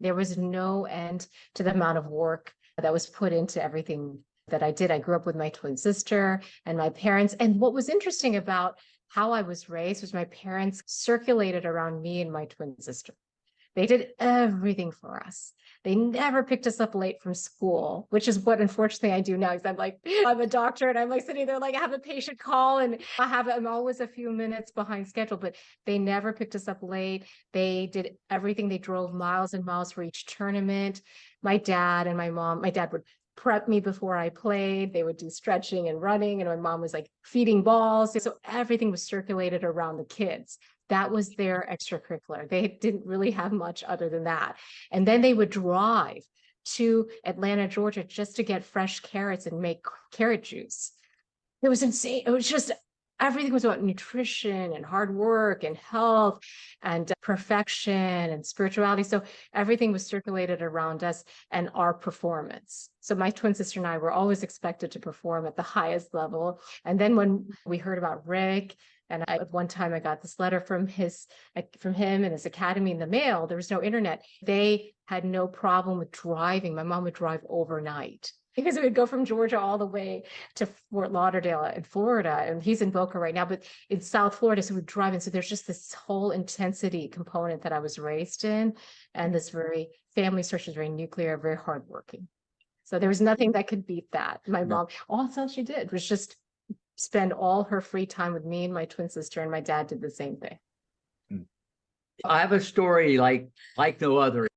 There was no end to the amount of work that was put into everything that I did. I grew up with my twin sister and my parents. And what was interesting about how I was raised was my parents circulated around me and my twin sister. They did everything for us. They never picked us up late from school, which is what unfortunately I do now because I'm a doctor and I'm like sitting there like I have a patient call and I'm always a few minutes behind schedule, but they never picked us up late. They did everything. They drove miles and miles for each tournament. My dad and my dad would prep me before I played. They would do stretching and running, and my mom was like feeding balls. So everything was circulated around the kids. That was their extracurricular. They didn't really have much other than that. And then they would drive to Atlanta, Georgia, just to get fresh carrots and make carrot juice. It was insane. It was just everything was about nutrition and hard work and health and perfection and spirituality. So everything was circulated around us and our performance. So my twin sister and I were always expected to perform at the highest level. And then when we heard about Rick, and at one time I got this letter from him and his academy in the mail. There was no internet. They had no problem with driving. My mom would drive overnight because it would go from Georgia all the way to Fort Lauderdale in Florida. And he's in Boca right now, but in South Florida, so we'd drive. And so there's just this whole intensity component that I was raised in. And this very family structure is very nuclear, very hardworking. So there was nothing that could beat that. My mom, all she did was just spend all her free time with me and my twin sister, and my dad did the same thing. I have a story like no other.